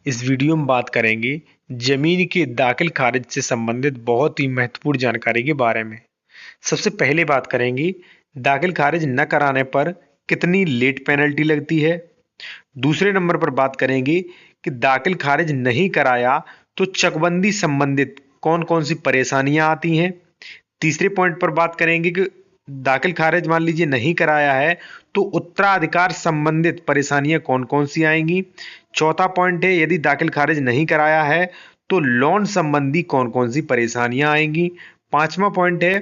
इस वीडियो में बात करेंगे जमीन के दाखिल खारिज से संबंधित बहुत ही महत्वपूर्ण जानकारी के बारे में। सबसे पहले बात करेंगे दाखिल खारिज न कराने पर कितनी लेट पेनल्टी लगती है। दूसरे नंबर पर बात करेंगे कि दाखिल खारिज नहीं कराया तो चकबंदी संबंधित कौन कौन सी परेशानियां आती हैं। तीसरे पॉइंट पर बात करेंगे कि दाखिल खारिज मान लीजिए नहीं कराया है तो उत्तराधिकार संबंधित परेशानियां कौन कौन सी आएंगी। चौथा पॉइंट है यदि दाखिल खारिज नहीं कराया है तो लोन संबंधी कौन कौन सी परेशानियां आएंगी। पांचवा पॉइंट है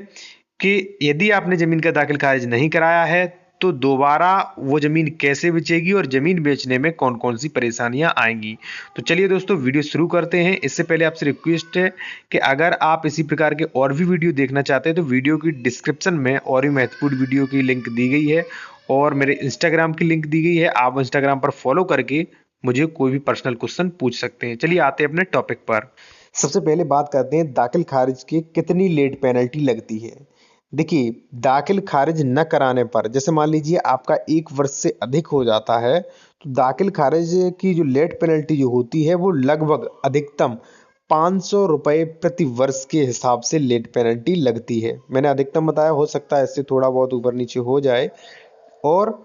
कि यदि आपने जमीन का दाखिल खारिज नहीं कराया है तो दोबारा वो जमीन कैसे बेचेगी और जमीन बेचने में कौन कौन सी परेशानियां आएंगी। तो चलिए दोस्तों वीडियो शुरू करते हैं। इससे पहले आपसे रिक्वेस्ट है कि अगर आप इसी प्रकार के और भी वीडियो देखना चाहते हैं तो वीडियो की डिस्क्रिप्शन में और भी महत्वपूर्ण वीडियो की लिंक दी गई है और मेरे इंस्टाग्राम की लिंक दी गई है। आप इंस्टाग्राम पर फॉलो करके मुझे कोई भी पर्सनल क्वेश्चन पूछ सकते हैं। चलिए आते हैं अपने टॉपिक पर। सबसे पहले बात करते हैं दाखिल खारिज की कितनी लेट पेनल्टी लगती है। देखिए, दाखिल खारिज न कराने पर जैसे मान लीजिए आपका 1 वर्ष से अधिक हो जाता है तो दाखिल खारिज की जो लेट पेनल्टी जो होती है वो लगभग अधिकतम 500 रुपये प्रति वर्ष के हिसाब से लेट पेनल्टी लगती है। मैंने अधिकतम बताया, हो सकता है इससे थोड़ा बहुत ऊपर नीचे हो जाए। और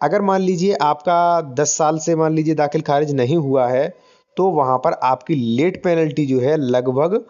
अगर मान लीजिए आपका 10 साल से मान लीजिए दाखिल खारिज नहीं हुआ है तो वहाँ पर आपकी लेट पेनल्टी जो है लगभग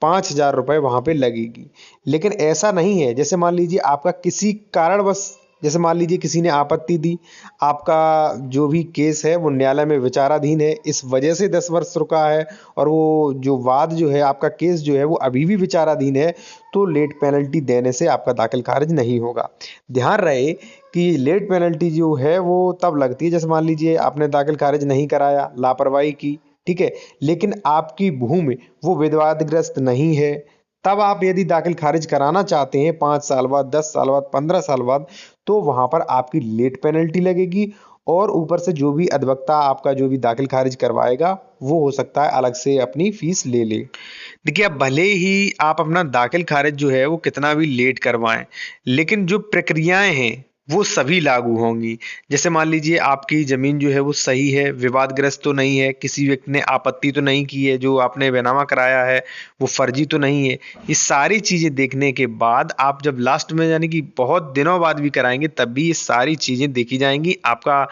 5,000 रुपये वहाँ पे लगेगी। लेकिन ऐसा नहीं है, जैसे मान लीजिए आपका किसी कारणवश, जैसे मान लीजिए किसी ने आपत्ति दी, आपका जो भी केस है वो न्यायालय में विचाराधीन है, इस वजह से 10 वर्ष रुका है और वो जो वाद जो है, आपका केस जो है वो अभी भी विचाराधीन है, तो लेट पेनल्टी देने से आपका दाखिल खारिज नहीं होगा। ध्यान रहे कि लेट पेनल्टी जो है वो तब लगती है जैसे मान लीजिए आपने दाखिल खारिज नहीं कराया, लापरवाही की, ठीक है, लेकिन आपकी भूमि वो विवादग्रस्त नहीं है, तब आप यदि दाखिल खारिज कराना चाहते हैं 5 साल बाद, 10 साल बाद, 15 साल बाद, तो वहां पर आपकी लेट पेनल्टी लगेगी। और ऊपर से जो भी अधिवक्ता आपका जो भी दाखिल खारिज करवाएगा वो हो सकता है अलग से अपनी फीस ले ले। देखिए अब भले ही आप अपना दाखिल खारिज जो है वो कितना भी लेट करवाएं लेकिन जो प्रक्रियाएं हैं वो सभी लागू होंगी। जैसे मान लीजिए आपकी जमीन जो है वो सही है, विवादग्रस्त तो नहीं है, किसी व्यक्ति ने आपत्ति तो नहीं की है, जो आपने बैनामा कराया है वो फर्जी तो नहीं है। ये सारी चीजें देखने के बाद आप जब लास्ट में यानी कि बहुत दिनों बाद भी कराएंगे तब भी ये सारी चीजें देखी जाएंगी। आपका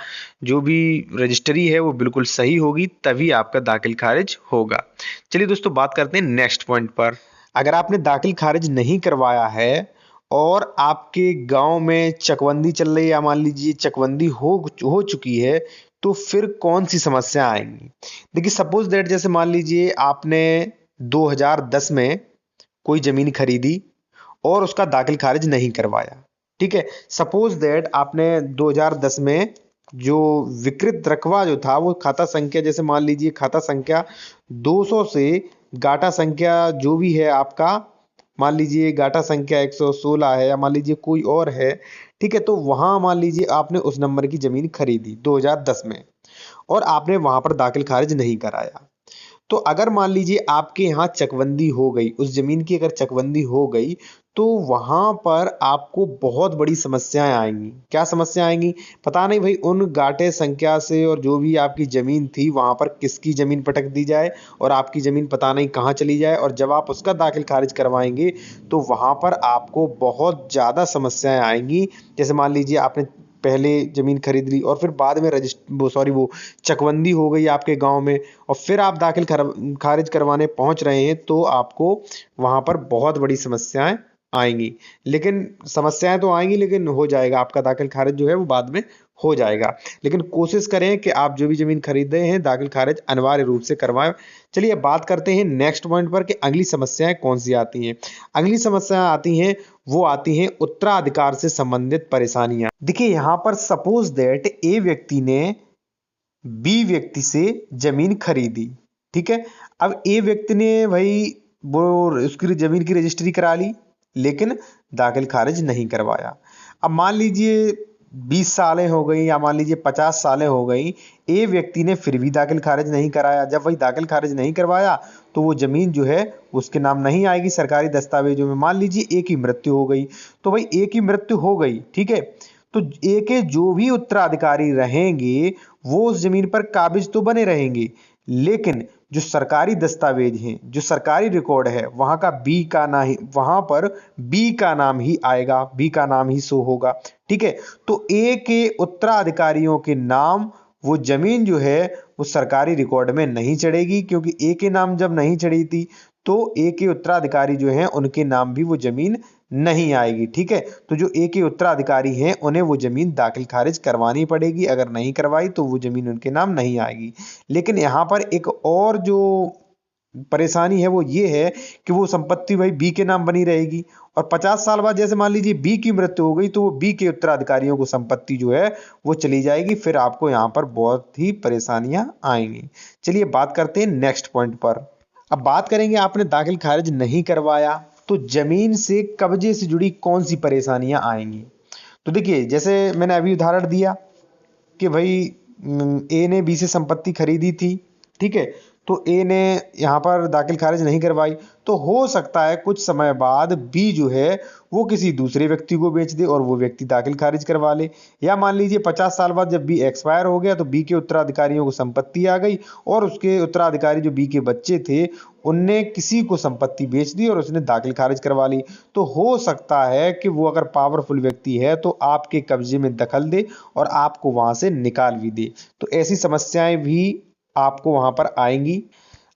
जो भी रजिस्ट्री है वो बिल्कुल सही होगी, तभी आपका दाखिल खारिज होगा। चलिए दोस्तों बात करते हैं नेक्स्ट पॉइंट पर। अगर आपने दाखिल खारिज नहीं करवाया है और आपके गांव में चकबंदी चल रही है या मान लीजिए चकबंदी हो चुकी है, तो फिर कौन सी समस्या आएंगी। देखिए, सपोज दैट जैसे मान लीजिए आपने 2010 में कोई जमीन खरीदी और उसका दाखिल खारिज नहीं करवाया, ठीक है। सपोज दैट आपने 2010 में जो विकृत रकबा जो था वो खाता संख्या, जैसे मान लीजिए खाता संख्या 200 से गाटा संख्या जो भी है आपका, मान लीजिए गाटा संख्या 116 है या मान लीजिए कोई और है, ठीक है, तो वहां मान लीजिए आपने उस नंबर की जमीन खरीदी 2010 में और आपने वहां पर दाखिल खारिज नहीं कराया। तो अगर मान लीजिए आपके यहाँ चकबंदी हो गई, उस जमीन की अगर चकबंदी हो गई, तो वहां पर आपको बहुत बड़ी समस्याएं आएंगी। क्या समस्या आएंगी, पता नहीं भाई, उन गाटे संख्या से और जो भी आपकी जमीन थी वहां पर किसकी जमीन पटक दी जाए और आपकी जमीन पता नहीं कहाँ चली जाए, और जब आप उसका दाखिल खारिज करवाएंगे तो वहां पर आपको बहुत ज्यादा समस्याएं आएंगी। जैसे मान लीजिए आपने पहले जमीन खरीद ली और फिर बाद में वो चकबंदी हो गई आपके गांव में और फिर आप दाखिल खारिज करवाने पहुंच रहे हैं, तो आपको वहां पर बहुत बड़ी समस्याएं आएंगी। लेकिन समस्याएं तो आएंगी लेकिन हो जाएगा, आपका दाखिल खारिज जो है वो बाद में हो जाएगा। लेकिन कोशिश करें कि आप जो भी जमीन खरीद रहे हैं दाखिल खारिज अनिवार्य रूप से करवाएं। चलिए अब बात करते हैं नेक्स्ट पॉइंट पर कि अगली समस्याएं कौन सी आती हैं। अगली समस्याएं आती हैं, वो आती हैं उत्तराधिकार से संबंधित परेशानियां। देखिए, यहाँ पर सपोज दैट ए व्यक्ति ने बी व्यक्ति से जमीन खरीदी, ठीक है। अब ए व्यक्ति ने भाई वो उसकी जमीन की रजिस्ट्री करा ली लेकिन दाखिल खारिज नहीं करवाया। अब मान लीजिए 20 सालें हो गई या मान लीजिए 50 सालें हो गई, ए व्यक्ति ने फिर भी दाखिल खारिज नहीं कराया। जब वही दाखिल खारिज नहीं करवाया तो वो जमीन जो है उसके नाम नहीं आएगी सरकारी दस्तावेजों में। मान लीजिए ए की मृत्यु हो गई, तो भाई ए की मृत्यु हो गई, ठीक है, तो ए के जो भी उत्तराधिकारी रहेंगे वो उस जमीन पर काबिज तो बने रहेंगे, लेकिन जो सरकारी दस्तावेज हैं, जो सरकारी रिकॉर्ड है, वहां का बी का ना ही, वहां पर बी का नाम ही आएगा, बी का नाम ही शो होगा। ठीक है, तो ए के उत्तराधिकारियों के नाम वो जमीन जो है वो सरकारी रिकॉर्ड में नहीं चढ़ेगी, क्योंकि ए के नाम जब नहीं चढ़ी थी तो ए के उत्तराधिकारी जो हैं उनके नाम भी वो जमीन नहीं आएगी। ठीक है, तो जो ए के उत्तराधिकारी हैं उन्हें वो जमीन दाखिल खारिज करवानी पड़ेगी, अगर नहीं करवाई तो वो जमीन उनके नाम नहीं आएगी। लेकिन यहाँ पर एक और जो परेशानी है वो ये है कि वो संपत्ति भाई बी के नाम बनी रहेगी, और 50 साल बाद जैसे मान लीजिए बी की मृत्यु हो गई तो वो बी के उत्तराधिकारियों को संपत्ति जो है वो चली जाएगी, फिर आपको यहाँ पर बहुत ही परेशानियां आएंगी। चलिए बात करते हैं नेक्स्ट पॉइंट पर। अब बात करेंगे आपने दाखिल खारिज नहीं करवाया तो जमीन से कब्जे से जुड़ी कौन सी परेशानियां आएंगी। तो देखिए, जैसे मैंने अभी उदाहरण दिया कि भाई ए ने बी से संपत्ति खरीदी थी। ठीक है, तो ए ने यहाँ पर दाखिल खारिज नहीं करवाई, तो हो सकता है कुछ समय बाद बी जो है वो किसी दूसरे व्यक्ति को बेच दे और वो व्यक्ति दाखिल खारिज करवा ले। या मान लीजिए 50 साल बाद जब बी एक्सपायर हो गया तो बी के उत्तराधिकारियों को संपत्ति आ गई और उसके उत्तराधिकारी जो बी के बच्चे थे उनने किसी को संपत्ति बेच दी और उसने दाखिल खारिज करवा ली। तो हो सकता है कि वो अगर पावरफुल व्यक्ति है तो आपके कब्जे में दखल दे और आपको वहां से निकाल भी दे। तो ऐसी समस्याएं भी आपको वहां पर आएंगी।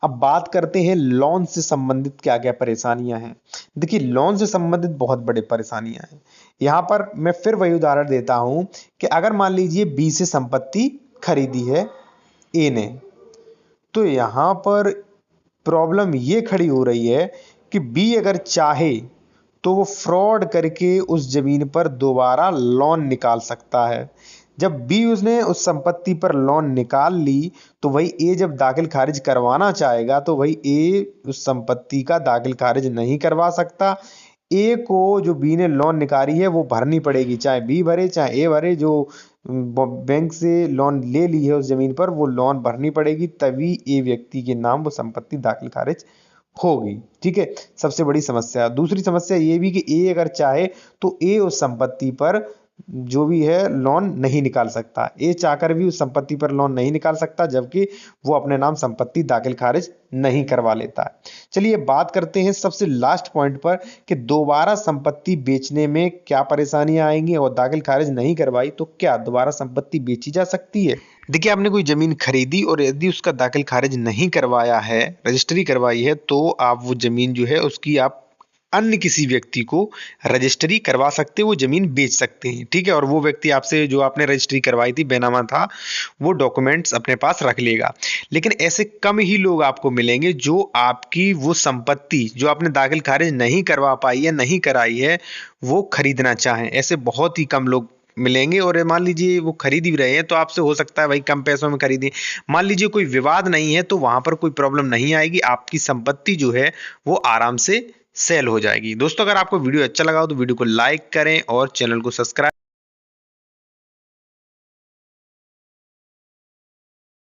अब बात करते हैं लोन से संबंधित क्या क्या परेशानियां हैं। देखिए, लोन से संबंधित बहुत बड़े परेशानियां हैं। यहां पर मैं फिर वही उदाहरण देता हूं कि अगर मान लीजिए बी से संपत्ति खरीदी है ए ने, तो यहां पर प्रॉब्लम ये खड़ी हो रही है कि बी अगर चाहे तो वो फ्रॉड करके उस जमीन पर दोबारा लोन निकाल सकता है। जब बी उसने उस संपत्ति पर लोन निकाल ली तो वही ए जब दाखिल खारिज करवाना चाहेगा तो वही ए उस संपत्ति का दाखिल खारिज नहीं करवा सकता। ए को जो बी ने लोन निकाली है वो भरनी पड़ेगी, चाहे बी भरे चाहे ए भरे। जो बैंक से लोन ले ली है उस जमीन पर वो लोन भरनी पड़ेगी, तभी ए व्यक्ति के नाम वो संपत्ति दाखिल खारिज होगी। ठीक है, सबसे बड़ी समस्या। दूसरी समस्या ये भी कि ए अगर चाहे तो ए उस संपत्ति पर जो भी है लोन नहीं निकाल सकता। ए चाहकर भी उस संपत्ति पर लोन नहीं निकाल सकता, जबकि वो अपने नाम संपत्ति दाखिल खारिज नहीं करवा लेता है। चलिए बात करते हैं सबसे लास्ट पॉइंट पर कि दोबारा संपत्ति बेचने में क्या परेशानियां आएंगी और दाखिल खारिज नहीं करवाई तो क्या दोबारा संपत्ति बेची जा सकती है। देखिए, आपने कोई जमीन खरीदी और यदि उसका दाखिल खारिज नहीं करवाया है, रजिस्ट्री करवाई है, तो आप वो जमीन जो है उसकी आप अन्य किसी व्यक्ति को रजिस्ट्री करवा सकते, वो जमीन बेच सकते हैं। ठीक है, और वो व्यक्ति आपसे जो आपने रजिस्ट्री करवाई थी बेनामा था वो डॉक्यूमेंट्स अपने पास रख लेगा। लेकिन ऐसे कम ही लोग आपको मिलेंगे जो आपकी वो संपत्ति जो आपने दाखिल खारिज नहीं करवा पाई है, नहीं कराई है, वो खरीदना चाहें। ऐसे बहुत ही कम लोग मिलेंगे। और मान लीजिए वो खरीद भी रहे हैं तो आपसे हो सकता है भाई कम पैसों में खरीदें। मान लीजिए कोई विवाद नहीं है तो वहां पर कोई प्रॉब्लम नहीं आएगी, आपकी संपत्ति जो है वो आराम से सेल हो जाएगी। दोस्तों, अगर आपको वीडियो अच्छा लगा हो तो वीडियो को लाइक करें और चैनल को सब्सक्राइब